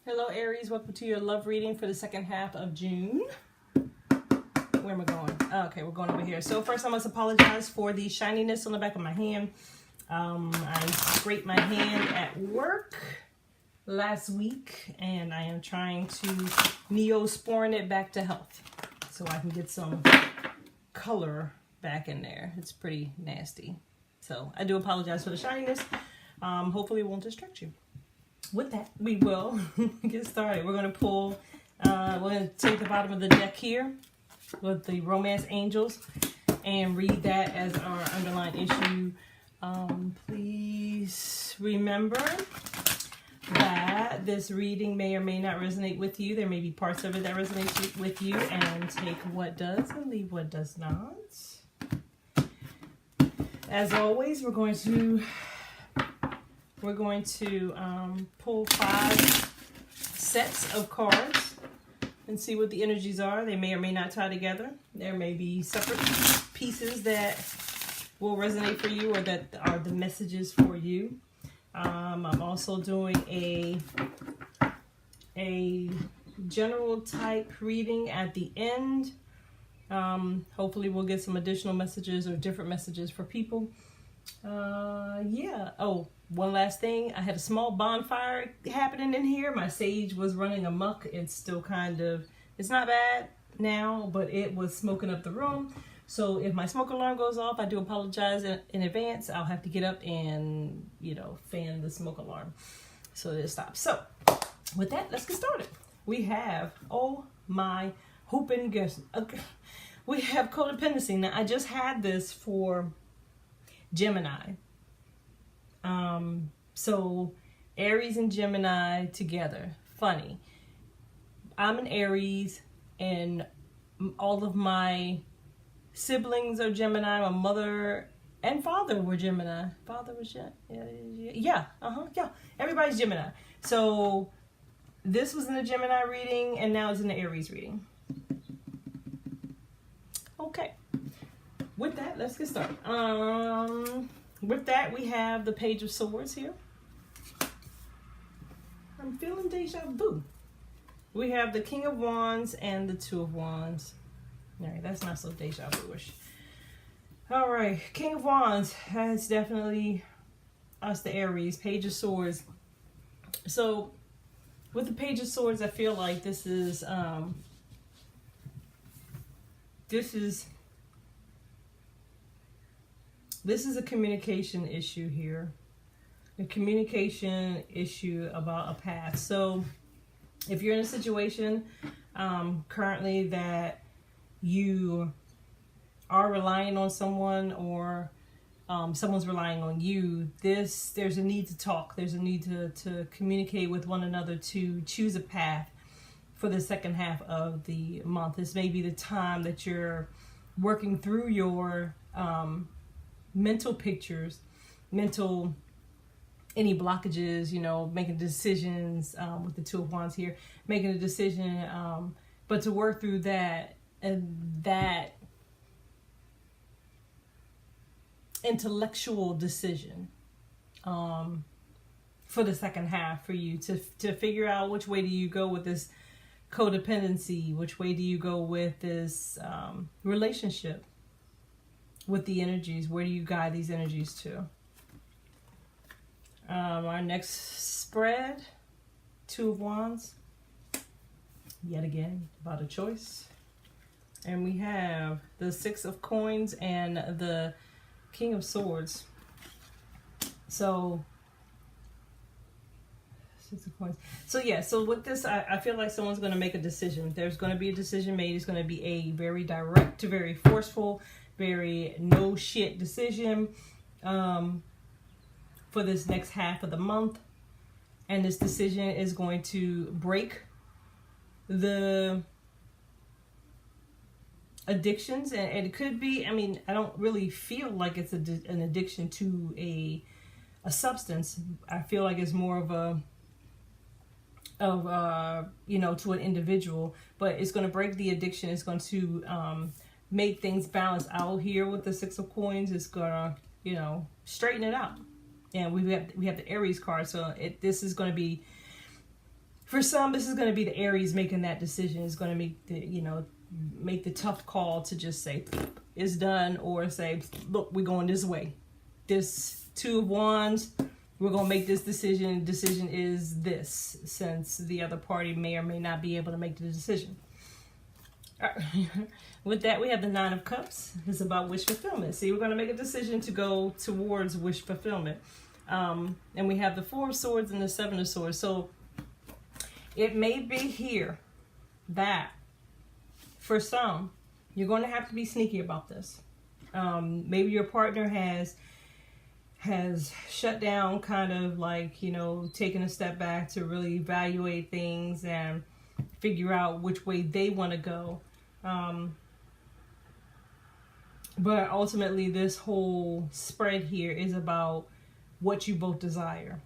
Hello Aries, welcome to your love reading for the second half of June. Where am I going? Okay, we're going over here. So first I must apologize for the shininess on the back of my hand. I scraped my hand at work last week and I am trying to neosporin it back to health so I can get some color back in there. It's pretty nasty. So I do apologize for the shininess. Hopefully it won't distract you. With that, we will get started. We're going to pull, we're going to take the bottom of the deck here with the Romance Angels and read that as our underlying issue. Please remember that this reading may or may not resonate with you. There may be parts of it that resonate with you, and take what does and leave what does not. As always, we're going to pull 5 sets of cards and see what the energies are. They may or may not tie together. There may be separate pieces that will resonate for you or that are the messages for you. I'm also doing a general type reading at the end. Hopefully we'll get some additional messages or different messages for people. Yeah. Oh, one last thing. I had a small bonfire happening in here. My sage was running amok. It's still kind of, it's not bad now, but it was smoking up the room. So if my smoke alarm goes off, I do apologize in advance. I'll have to get up and, fan the smoke alarm so that it stops. So with that, let's get started. We have, oh my hooping guess. Okay. We have codependency. Now, I just had this for Gemini. So Aries and Gemini together. Funny. I'm an Aries and all of my siblings are Gemini. My mother and father were Gemini. Father was yeah. Everybody's Gemini. So this was in the Gemini reading and now it's in the Aries reading. Okay. With that, let's get started. With that, we have the Page of Swords here. I'm feeling deja vu. We have the King of Wands and the Two of Wands. All right, that's not so deja vu-ish. All right, King of Wands has definitely us, the Aries. Page of Swords. So, with the Page of Swords, I feel like this is a communication issue here. A communication issue about a path. So if you're in a situation currently that you are relying on someone or someone's relying on you, there's a need to talk. There's a need to communicate with one another to choose a path for the second half of the month. This may be the time that you're working through your mental pictures, any blockages, making decisions with the Two of Wands here, making a decision, but to work through that intellectual decision for the second half for you to figure out which way do you go with this codependency, which way do you go with this relationship with the energies. Where do you guide these energies to? Our next spread, Two of Wands, yet again about a choice, and we have the Six of Coins and the King of Swords. So Six of Coins. So yeah, so with this, I feel like someone's going to make a decision. There's going to be a decision made. It's going to be a very direct, very forceful, very no shit decision for this next half of the month. And this decision is going to break the addictions. And it could be, I don't really feel like it's an addiction to a substance. I feel like it's more of to an individual, but it's going to break the addiction. It's going to make things balance out here with the Six of Coins. It's gonna, straighten it out. And we have the Aries card, so this is going to be For some, this is going to be the Aries making that decision. It's going to make the, make the tough call to just say it's done, or say, look, we're going this way. This Two of Wands, we're going to make this decision. Decision is this, since the other party may or may not be able to make the decision. With that, we have the Nine of Cups. It's about wish fulfillment. See, we're going to make a decision to go towards wish fulfillment. And we have the Four of Swords and the Seven of Swords. So it may be here that for some, you're going to have to be sneaky about this. Maybe your partner has shut down, kind of like, taking a step back to really evaluate things and figure out which way they want to go. But ultimately, this whole spread here is about what you both desire,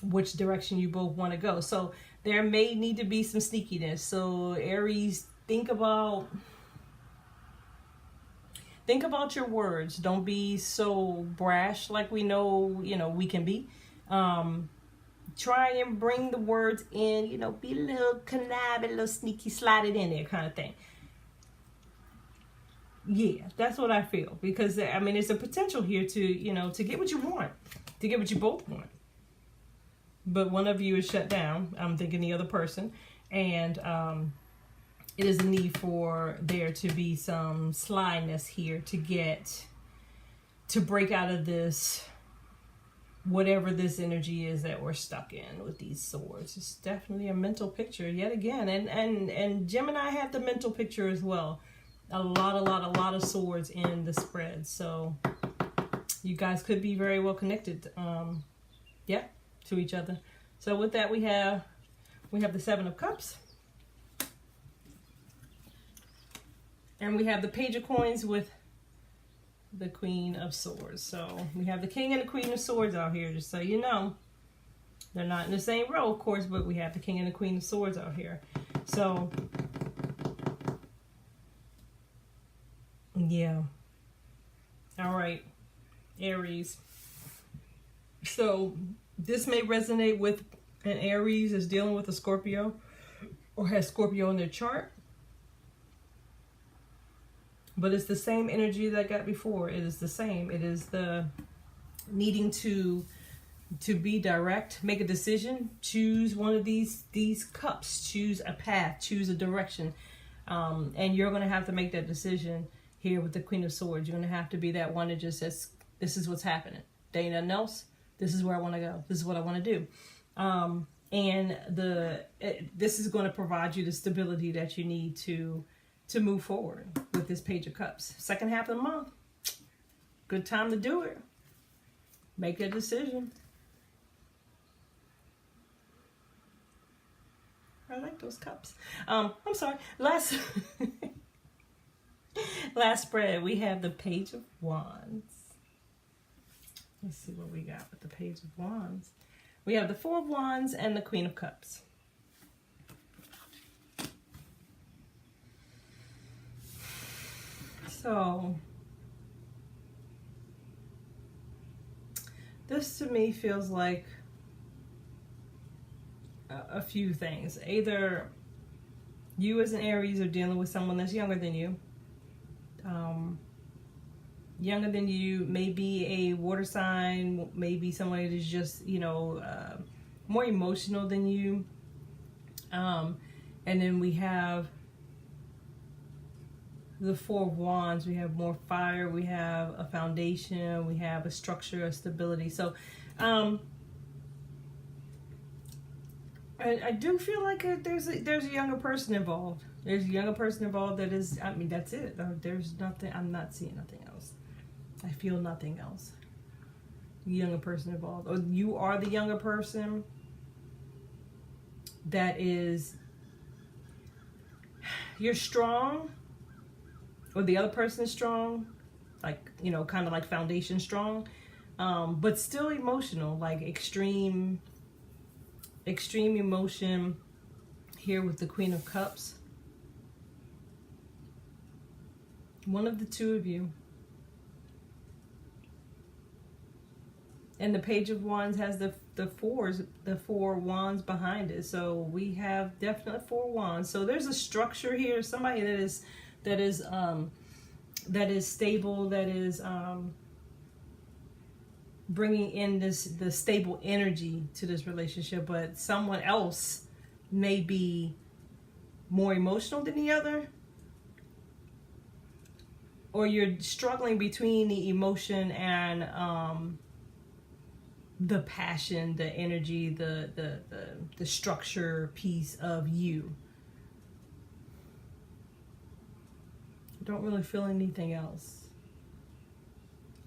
which direction you both want to go. So there may need to be some sneakiness. So Aries, think about your words. Don't be so brash like we know, we can be. Try and bring the words in, be a little conniving, a little sneaky, slide it in there kind of thing. Yeah, that's what I feel. Because, there's a potential here to, to get what you want. To get what you both want. But one of you is shut down. I'm thinking the other person. And it is a need for there to be some slyness here to break out of this, whatever this energy is that we're stuck in with these swords. It's definitely a mental picture yet again. And Gemini had the mental picture as well. A lot of swords in the spread. So you guys could be very well connected, to each other. So with that, we have the Seven of Cups. And we have the Page of Coins with the Queen of Swords. So we have the King and the Queen of Swords out here, just so you know. They're not in the same row, of course, but we have the King and the Queen of Swords out here. So, yeah. All right, Aries. So this may resonate with an Aries is dealing with a Scorpio or has Scorpio in their chart. But it's the same energy that I got before. It is the same. It is the needing to be direct, make a decision, choose one of these cups, choose a path, choose a direction. And you're going to have to make that decision here with the Queen of Swords. You're going to have to be that one that just says, this is what's happening. There ain't nothing else. This is where I want to go. This is what I want to do. And this is going to provide you the stability that you need to move forward with this Page of Cups. Second half of the month, good time to do it. Make a decision. I like those cups. I'm sorry. Last spread, we have the Page of Wands. Let's see what we got with the Page of Wands. We have the Four of Wands and the Queen of Cups. So, this to me feels like a few things. Either you as an Aries are dealing with someone that's younger than you. Younger than you, maybe a water sign, maybe somebody that's just, more emotional than you. And then we have the Four of Wands. We have more fire. We have a foundation. We have a structure, a stability. So, I do feel like there's a younger person involved. There's a younger person involved that is, that's it. There's nothing, I'm not seeing nothing else. I feel nothing else. Younger person involved. Or you are the younger person that is, you're strong, or the other person is strong, like, kind of like foundation strong, but still emotional, like extreme emotion here with the Queen of Cups. One of the two of you And the Page of Wands has the four wands behind it. So we have definitely 4 wands. So there's a structure here. Somebody that is stable, that is bringing in the stable energy to this relationship. But someone else may be more emotional than the other, or you're struggling between the emotion and the passion, the energy, the structure piece of you. I don't really feel anything else.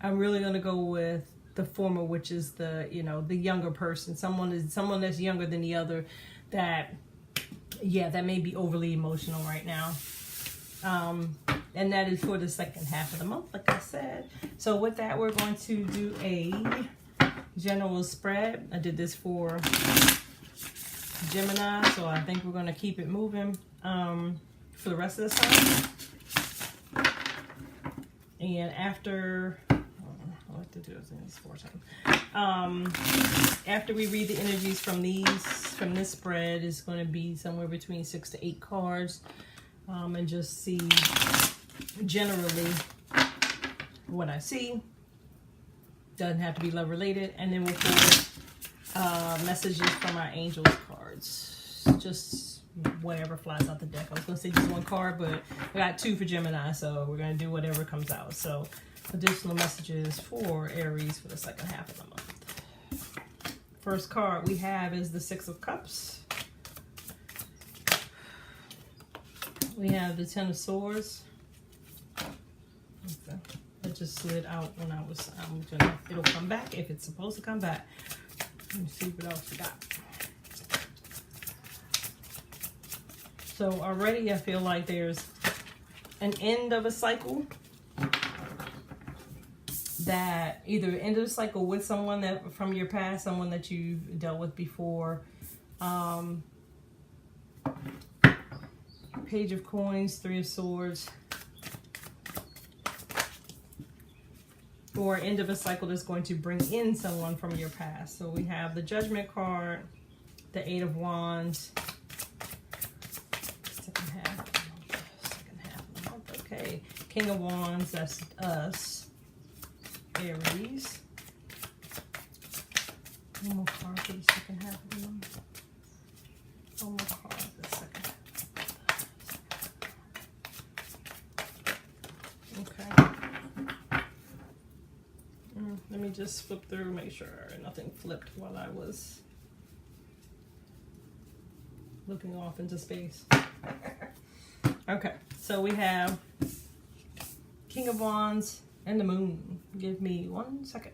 I'm really going to go with the former, which is the younger person. Someone that's younger than the other, that may be overly emotional right now. And that is for the second half of the month, like I said. So with that, we're going to do a general spread. I did this for Gemini, so I think we're going to keep it moving for the rest of the sign. And after, I like to do this 4 times. After we read the energies from this spread, it's going to be somewhere between 6 to 8 cards, and just see generally what I see. Doesn't have to be love related. And then we'll pull messages from our angels cards. Just whatever flies out the deck. I was going to say just 1 card, but we got 2 for Gemini, so we're going to do whatever comes out. So additional messages for Aries for the second half of the month. First card we have is the 6 of Cups. We have the 10 of Swords. Okay. It just slid out when it'll come back if it's supposed to come back. Let me see what else we got. So already I feel like there's an end of a cycle, that either end of the cycle with someone that from your past, someone that you've dealt with before. Page of Coins, 3 of Swords. Or end of a cycle that's going to bring in someone from your past. So we have the Judgment card, the 8 of Wands. Second half of the month. Okay. King of Wands, that's us. Aries. One more card for the second half of the month. One more card for the second half. Okay. Let me just flip through, make sure nothing flipped while I was looking off into space. Okay, so we have King of Wands and the Moon. Give me 1 second.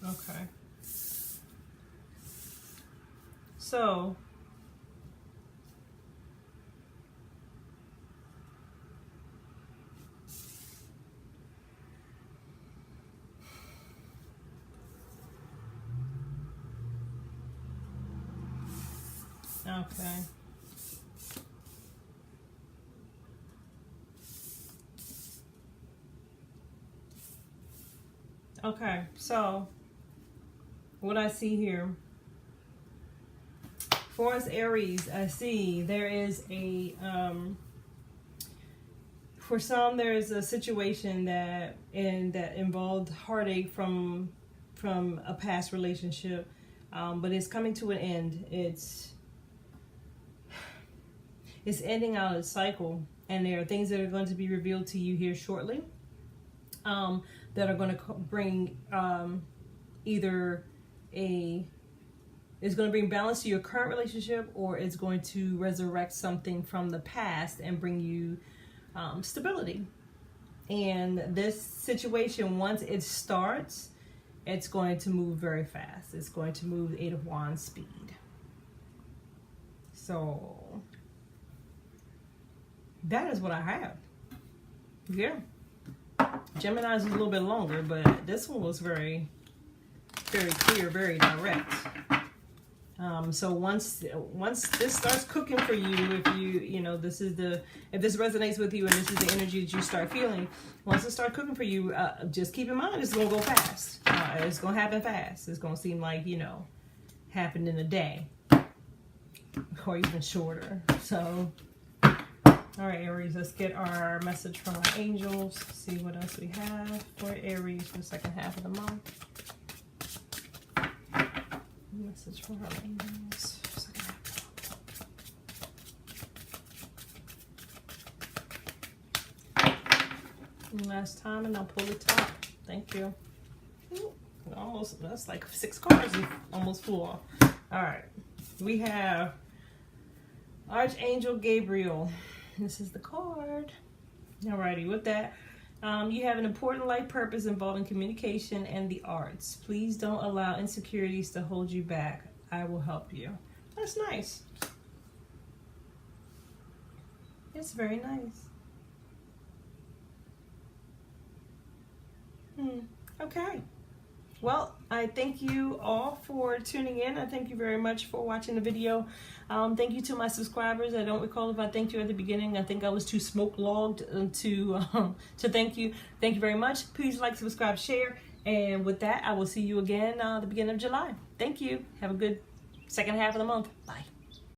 Okay. So okay. Okay, so what I see here, for us Aries, I see there is a, for some there is a situation that involved heartache from a past relationship, but it's coming to an end. It's ending out a cycle, and there are things that are going to be revealed to you here shortly, that are going to bring either it's going to bring balance to your current relationship, or it's going to resurrect something from the past and bring you stability. And this situation, once it starts, it's going to move very fast. It's going to move 8 of Wands speed. So that is what I have. Yeah. Gemini's is a little bit longer, but this one was very very clear, very direct. So once this starts cooking for you, if you know, if this resonates with you and this is the energy that you start feeling, once it starts cooking for you, just keep in mind it's gonna go fast. It's gonna happen fast. It's gonna seem like, you know, happened in a day or even shorter. So, all right, Aries, let's get our message from our angels. See what else we have for Aries for the second half of the month. Message from our angels. Second half. Last time, and I'll pull the top. Thank you. Ooh, almost, that's like 6 cards and almost flew off. All right, we have Archangel Gabriel. This is the card. Alrighty, with that, you have an important life purpose involving communication and the arts. Please don't allow insecurities to hold you back. I will help you. That's nice. It's very nice. Okay. Well, I thank you all for tuning in. I thank you very much for watching the video. Thank you to my subscribers. I don't recall if I thanked you at the beginning. I think I was too smoke logged to thank you. Thank you very much. Please like, subscribe, share. And with that, I will see you again the beginning of July. Thank you. Have a good second half of the month. Bye.